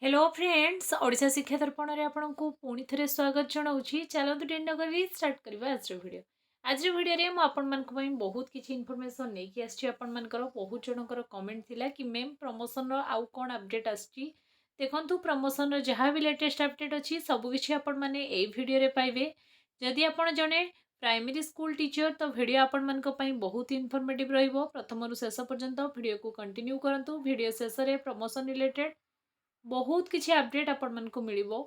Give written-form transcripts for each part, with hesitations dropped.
Hello friends Odisha शिक्षा दर्पण में आपको पुणी थे स्वागत जनाऊँगी। चलतु डेरी नगरी स्टार्ट करवा आज वीडियो। आज वीडियो मुझे बहुत किसी इनफॉरमेशन नहीं आसी बहुत जनकर कमेंट थिला कि मैम प्रमोशन आउ कौन अपडेट आसी देखु प्रमोशन जहाँ भी लेटेस्ट अपडेट अच्छी सबकि आपण मैंने भिडियो पाइबे। जदि आप जड़े प्राइमरी स्कूल टीचर तो वीडियो आपण मान बहुत इनफॉर्मेटिव रहिबो। प्रथम शेष पर्यंत वीडियो को कंटिन्यू करंतु। वीडियो शेष में प्रमोशन रिलेटेड बहुत किसी अपडेट आपण मानक मिलिबो।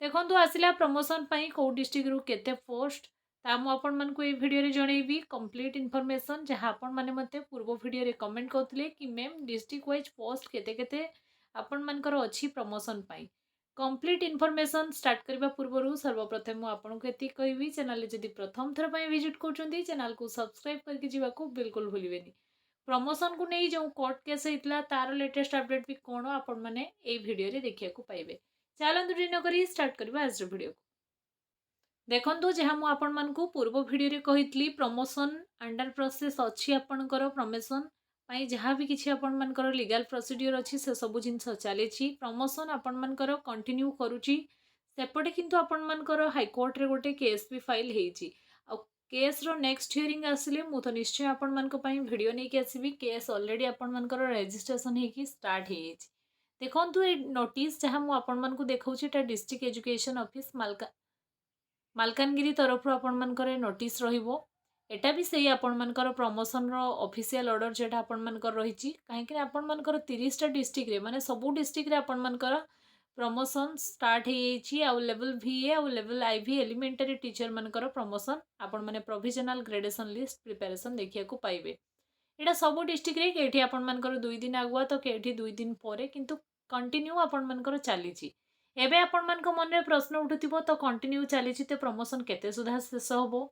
देखंतु आसिला प्रमोशन पई को डिस्ट्रिक्ट रु केते पोस्ट ता मु आपण मानक ए वीडियो रे जणेबी कंप्लीट इन्फॉर्मेशन जहां आपण माने मते पूर्व वीडियो रे कमेंट करथिले कि मैम डिस्ट्रिक्ट वाइज पोस्ट केते केते आपण मानकर अछि प्रमोशन पई। कंप्लीट इन्फॉर्मेशन स्टार्ट करबा पूर्वरु सर्वप्रथम मु आपनको एति कहबी चैनल जदि प्रथम थर पई विजिट करछंती चैनल को सब्सक्राइब करके जीवाको बिल्कुल भूलिबेनी। प्रमोशन को नहीं जो कोर्ट केस होता तार लेटेस्ट अपडेट भी कौन आपण मैंने भिडियो रे देखिया को पाइबे। चलतु डिन करी स्टार्ट करबा आज वीडियो को। देखंतु जहाँ मु आपण मानकु पूर्व वीडियो रे कहितली प्रमोशन अंडर प्रोसेस अछि आपणकर प्रमोशन पई जहाँ भी किछि आपण मानकर लीगल प्रोसीड्यूर अछि से सब जिंस चलीछि प्रमोशन आपण मानकर कंटिन्यू करूछि। सेपटे किंतु आपण मानकर हाई कोर्ट रे गोटे केस भी फाइल हेछि। केस रो नेक्स्ट हियरिंग आसिले मु तो निश्चय आपण मानक पई वीडियो नै कि आसीबी। केस ऑलरेडी आपण मानकर रजिस्ट्रेशन हे कि स्टार्ट हे छि। देखंतु ए नोटिस जहाँ मु आपण मानकु देखौछि ता डिस्ट्रिक्ट एजुकेशन ऑफिस मालकानगिरी तरफ आपण मानकर नोटिस रहिबो। एटा भी सही आपण मानकर प्रमोशन रो ऑफिशियल ऑर्डर जेटा आपण मानकर रहिछि काहे कि आपण मानकर 30 टा डिस्ट्रिक्ट रे माने सबु डिस्ट्रिक्ट रे आपण मानकर प्रमोशन स्टार्ट हो आउ लेवल VA आउ लेवल IV एलिमेंटरी टीचर मानकर प्रमोशन आपण माने प्रोविजनल ग्रेडेशन लिस्ट प्रिपरेशन देखिया को पाइबे। एटा सब डिस्ट्रिक्ट रे केठी आपण मानकर 2 दिन आगुआ तो केठी 2 दिन परे किंतु कंटिन्यू आपण मानकर चलीछि। एबे आपण मानक मन रे प्रश्न उठुथिबो तो कंटिन्यू चलीछि ते प्रमोशन केते सुधा शेष होबो।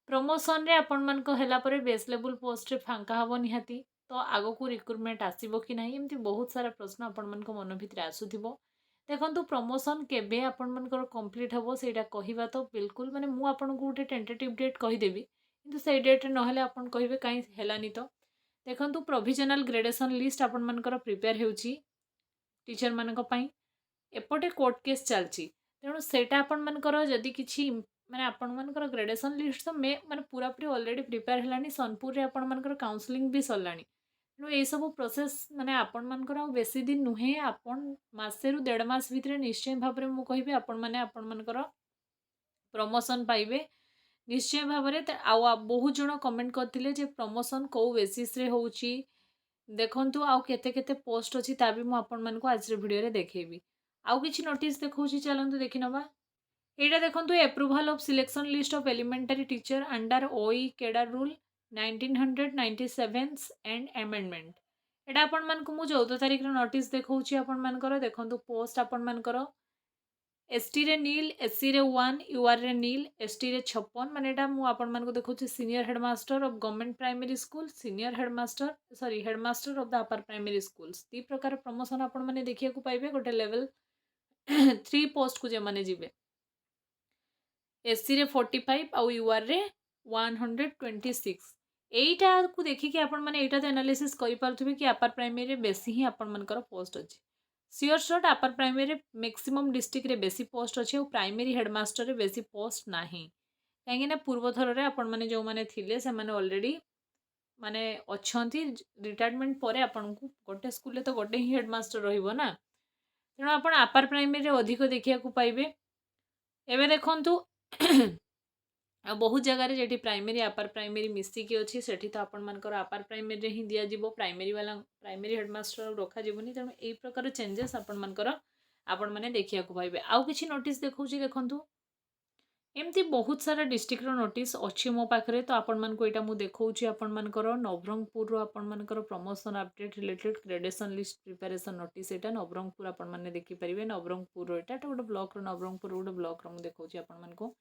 प्रमोशन रे आपण मानक हैला परे बेस लेवल पोस्ट रे फांका हबो निहाती तो आगो को रिक्रुटमेंट आसीबो कि नाही एमती बहुत सारा प्रश्न आपण मानक मन भितर आसुथिबो। देखंतु प्रमोशन केबे आपण मानकर कंप्लीट हबो सेटा कहिबा तो बिल्कुल माने मु आपण को गोटे टेंटेटिव डेट कहि देबी किंतु सेई डेट नहले आपण कहिबे काई हेलानी तो। देखंतु प्रोविजनल ग्रेडेशन लिस्ट आपण मानकर प्रिपेयर हेउची टीचर मानक पई एपटे कोर्ट केस चलची तेणु सेटा आपण मानकर जदी किछि माने आपण मानकर ग्रेडेशन लिस्ट तो मे माने पूरा पूरी ऑलरेडी प्रिपेयर हेलानी सोनपुर रे आपण मानकर काउंसलिंग भी सरलानी। तेणु ये सब प्रोसेस माने आपण मानकर बेसी दिन नुहे आपण मासे रु 1.5 मास भितर निश्चय भाव में मुझे कहि आपण माने आपण मानकर प्रमोशन पाइबे निश्चय भाव में। बहुत जन कमेंट करथिले जे प्रमोशन को बेसिस रे होउची देखंतु आउ केते केते पोस्ट अछि ता भी मु आपण मानको आज रे वीडियो रे देखेबी। आउ किछि नोटिस देखौची चलंतु देखि नबा। एटा देखंतु approval of selection list of elementary teacher under OE cadre rule 1997 and amendment. एटा आपण मानको मु 14 तारिख रो नोटिस देखौची आपण मानकर देखंतु पोस्ट आपण मानकर ST रे नील SC रे 1 UR रे नील ST रे 56 माने एटा मु आपण मानको देखौची senior headmaster of government primary school senior headmaster of the upper primary schools ती प्रकार प्रमोशन आपण माने देखिया को पाइबे गोटे लेवल 3 पोस्ट को जे माने जिवे SC रे 45 आउ UR रे 126 एटा को देखिए आपण माने एटा तो एनालिसिस करि पारथुबे कि अपर प्राइमरी रे बेसी ही आपण मानकर पोस्ट अछि। सियोर शॉट अपर प्राइमरी रे मैक्सिमम डिस्ट्रिक्ट रे बेसी पोस्ट अछि और प्राइमरी हेडमास्टर रे बेसी पोस्ट नाही काहे ना पूर्व थर रे आपण माने जो माने थिले से माने ऑलरेडी माने अछंती रिटायरमेंट परे आपण को गोटे स्कूल ले तो गोटे ही हेडमास्टर रहिबो ना तेणु आपण अपर प्राइमरी रे अधिक देखिया को पाइबे। एबे देखंतु बहुत जगह जेठी प्राइमरी अपर प्राइमरी मिसिकी अच्छी सेठी तो आपण मानकर अपर प्राइमरी ही दिया जीवो प्राइमरी वाला प्राइमरी हेडमास्टर रखा जीवनी तेणु एई प्रकार चेंजेस आपण मानकर आपण माने देखिया को पाइबे। आउ किछि नोटिस देखौची देखंतु एमती बहुत सारा डिस्ट्रिक्ट रो नोटिस अच्छी मो पाखरे तो आपण मानको एटा मु देखौची आपण मानकर नवरंगपुर रो आपण मानकर promotion update related gradation list preparation notice एटा नवरंगपुर आपण माने देखि परिबे। नवरंगपुर रो एटा गोटे ब्लॉक रो नवरंगपुर गोटे ब्लॉक रो मु देखौची आपण मानको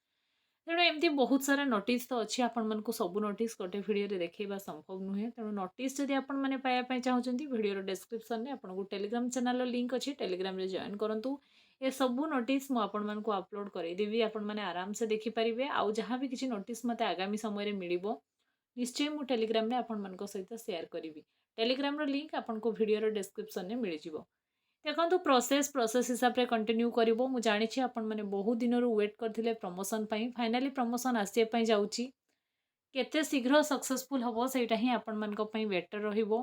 तेणु एमती बहुत सारा नोटिस तो अच्छी आपण मानको सब नोटिस गोटे वीडियो रे देखैबा संभव नुहे तेणु नोटिस जदि आपण माने पाया पय चाहउचंती वीडियो रो डिस्क्रिप्शन रे आपण को टेलीग्राम चैनल रो लिंक अछि टेलीग्राम रे जॉइन करंतु ए सब नोटिस मु आपण मानको अपलोड करै देबी आपण माने आराम से देखि परिबे। आउ जहां भी किछि नोटिस मते आगामी समय रे मिलिबो निश्चय मु टेलीग्राम रे आपण मानको सहित शेयर करिवि। टेलीग्राम रो लिंक आपण को वीडियो रो डिस्क्रिप्शन रे मिलि जिवो। देखो प्रोसेस हिसाब से कंटिन्यू करिवो मु जानिछि आपण माने बहुत दिन वेट करथिले प्रमोशन पई फाइनली प्रमोशन आसी पई जाउछि केते शीघ्र सक्सेसफुल हबो सेटा ही आपण मानक पई बेटर रहिबो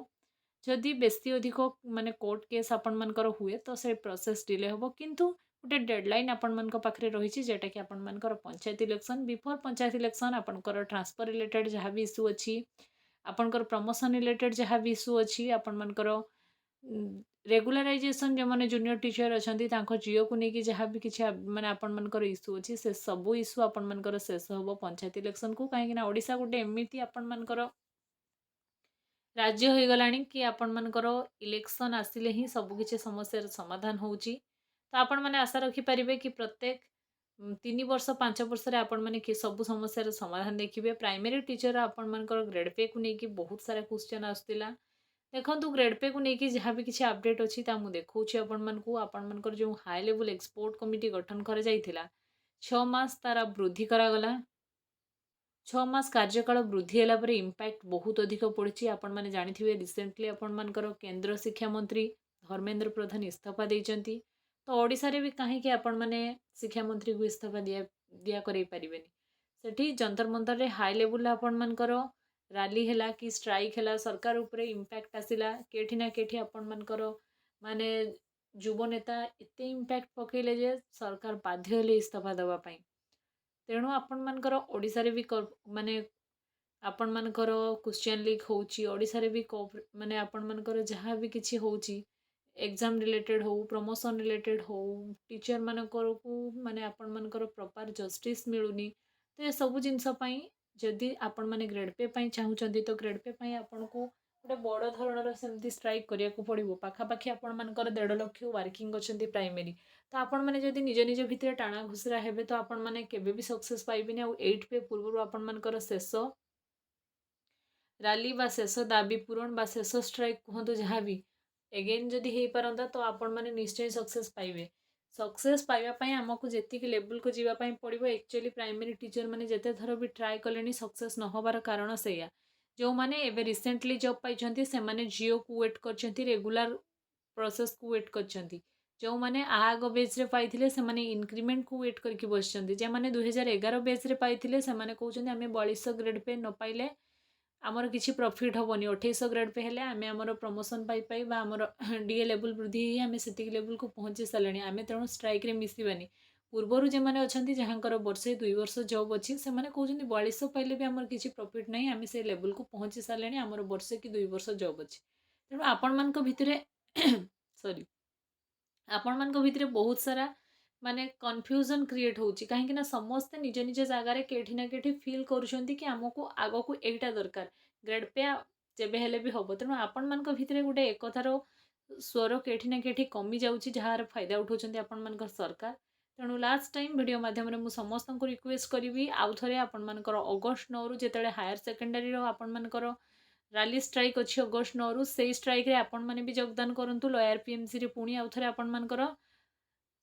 जदि बेसी अधिक माने कोर्ट केस आपण मानकर हुए तो से प्रोसेस डिले हबो किंतु गोटे डेडलाइन आपण मानक पाखरे रहिछि जेटा कि आपण मानकर panchayat election before panchayat election आपणकर ट्रांसफर रिलेटेड जहाँ भी इश्यू अछि आपणकर प्रमोशन रिलेटेड जहाँ भी इश्यू अछि आपण मानकर रेगुलाराइजेशन जो मैंने जूनियर टीचर अच्छा झील को लेकिन जहाँ भी किसी मैंने आपंकर इश्यू अच्छी से सब इश्यू आपर शेष हम पंचायत इलेक्शन को कहीं ओडिशा गोटे एमती आपर राज्य हो गला कि आपर इलेक्शन आसिले ही सबकि समस्या समाधान होची तो आपण मैंने आशा रखिपारे कि प्रत्येक 3 वर्ष 5 वर्ष आपण मैंने सब समस्या समाधान देखिए प्राइमरी टीचर आपर ग्रेड पे को लेकिन बहुत सारा क्वेश्चन आसला देखो ग्रेड पे को लेकिन जहाँ भी किसी अपडेट अच्छी देखा आपण जो हाई लेवल एक्सपोर्ट कमिटी गठन कर 6 मास तार वृद्धि करागला 6 मास कार्यकाल वृद्धि है इम्पैक्ट बहुत अधिक पड़ी आपण मैंने जानी रिसेंटली आपर केंद्र शिक्षा मंत्री धर्मेंद्र प्रधान इस्तीफा देती तो ओडिशा रे भी कहीं आपण मैंने शिक्षा मंत्री को इस्तीफा दिया कर पारे सेठी जंतर मंतर रे हाई लेवल आपण मानकर रैली है कि स्ट्राइक है सरकार उपरे इम्पैक्ट आसला केठी ना केठी आपण मानकर माने युव नेता एते इम्पैक्ट पकेले जे सरकार बाध्य हेले इस्तीफा देवाई तेणु आपण मानकर ओडिशा रे भी माने आपण मानकर क्वेश्चन लीक होउची ओडिशा रे भी माने आपण मानकर जहाँ भी किछि होउची एग्जाम रिलेटेड हो प्रमोशन रिलेटेड हो टीचर मानकर को माने आपण मानकर प्रॉपर जस्टिस मिलुनी तो ये सब जिनस जदि आपण मैंने ग्रेड पे चाहूँगी तो ग्रेड पे आपन को गोटे बड़ धरणर सेमती स्ट्राइक करिया को पड़िबो पाखापाखि आपण मानकर 1.5 लाख वर्किंग अच्छी प्राइमरी तो आपण मैंने जदि निज निज भितर टाणा घुसरा हेबे तो आपण मैंने केबे भी सक्सेस पाइबेनी आ 8 पे पूर्व आपण मानकर शेष रैली बा शेष दाबी पूरण बा शेष स्ट्राइक कहतु जहाँ भी एगेन जदि हो पारंता तो आपण मैंने निश्चय सक्सेस पाइबे सक्सेस पाइबापी आमको जी लेवल को जीवाई पड़ो एक्चुअली प्राइमरी टीचर मैंने जिते थर भी ट्राए कले सक्सेस न होबार कारण से जो मैंने एवं रिसेंटली जॉब पाई से मैंने जियो को वेट कर रेगुलर प्रोसेस को वेट कर जो मैंने आग बेज्रे पाई से इनक्रिमेंट को वेट करके बस मैंने 2011 बेज्रे पाई से कहते आम 42 ग्रेड पे न पाइले आमर किसी प्रॉफिट हेनी 2800 ग्रेड पे हेले आमे आमर प्रमोशन पाई आमर डीए लेवल वृद्धि आम से लेवल को पहुँची सारे आम तेणु स्ट्राइक रे मिसबानी पूर्वर जो मैंने अच्छा जहाँकर वर्षे 2 वर्ष जॉब अच्छी से कहते 4200 पाइले भी आमर किसी प्रॉफिट नहीं आम से लेवल को पहुँची सारे आमर वर्षे कि 2 वर्ष जॉब अच्छी तेणु आपण मान भितर सॉरी आपण मान भितर बहुत सारा माने कन्फ्यूजन क्रिएट होची कहीं समस्ते निज निज जगार केठी ना केठी फील करुँच कि आमको आग को एटा दरकार ग्रेड पे जेबे हेले भी हम तेणु आपण मान भितर गोटे एकतार स्वर केठी ना केठी कमी जाऊँगी जार फायदा उठाउछन्ती आपण मान सरकार तेणु लास्ट टाइम वीडियो माध्यम में मुझे समस्त को रिक्वेस्ट करी आउ थे आपण मान अगस्ट 9 रु जिते हायर सेकेंडरी आपण मानकर रैली स्ट्राइक अच्छी अगस्ट 9 रु से स्ट्राइक रे आपण माने भी योगदान करंतु लॉयर पीएमसी रे पुणी आउ थे आपण मानकर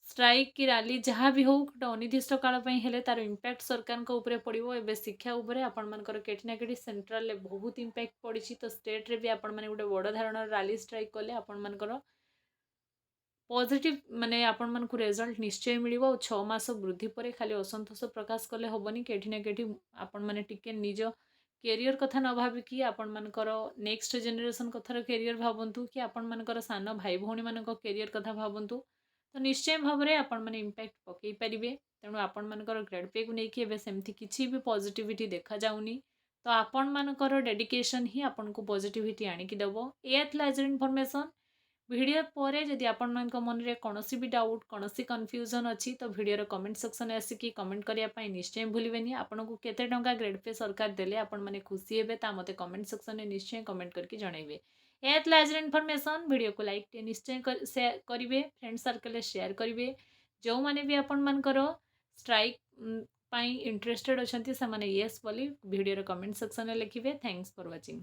स्ट्राइक कि रैली जहाँ भी हो गोटे अनिर्दिष्ट काल हेले तार इम्पैक्ट सरकार ऊपर पड़ो एवं शिक्षा उपरे आपण मानकर केठी ना केठी सेंट्रल ले बहुत इम्पैक्ट पड़ी तो स्टेट रे भी आपण माने गोटे बड़ धारण रैली स्ट्राइक कले आपण मानकर पॉजिटिव माने आपण मानकु रिजल्ट निश्चय मिलिबो और 6 मास वृद्धि पर खाली असंतोष प्रकाश कले होबनी केठी ना केठी आपण माने टिके निज कैरियर कथा न भाविकी आपण मानकर नेक्स्ट जनरेशन कथार कैरियर भावंतु कि आपण मानकर सान भाई भौणी मानक कैरियर कथा भावंतु तो निश्चय भाव में आपण मैंने इम्पैक्ट पकई पारे तेणु आपण मानकर ग्रेड पे को लेकिन एवं सेमती किसी भी पॉजिटिविटी देखा जाऊनी तो आपण मानकर डेडिकेशन ही आपन को पॉजिटिविटी आनिकी देव एज इनफॉरमेशन वीडियो पर जदि आपण मान मन में कौन भी डाउट कौन कन्फ्यूजन अच्छी तो वीडियो कमेंट सेक्शन आसिकी कमेंट करने निश्चय भूलें आपन को केते टंका ग्रेड पे सरकार देले आपण माने खुशी हेबे ता मते कमेंट सेक्शन में निश्चय कमेंट करके जनइबे एज इनफॉरमेशन वीडियो को लाइक निश्चय करेंगे फ्रेंड सर्कल शेयर करेंगे जो मैंने भी आपण मानकर स्ट्राइक इंटरेस्टेड अच्छा से येस बोली वीडियो कमेंट सेक्शन में लिखिए थैंक्स फॉर वाचिंग।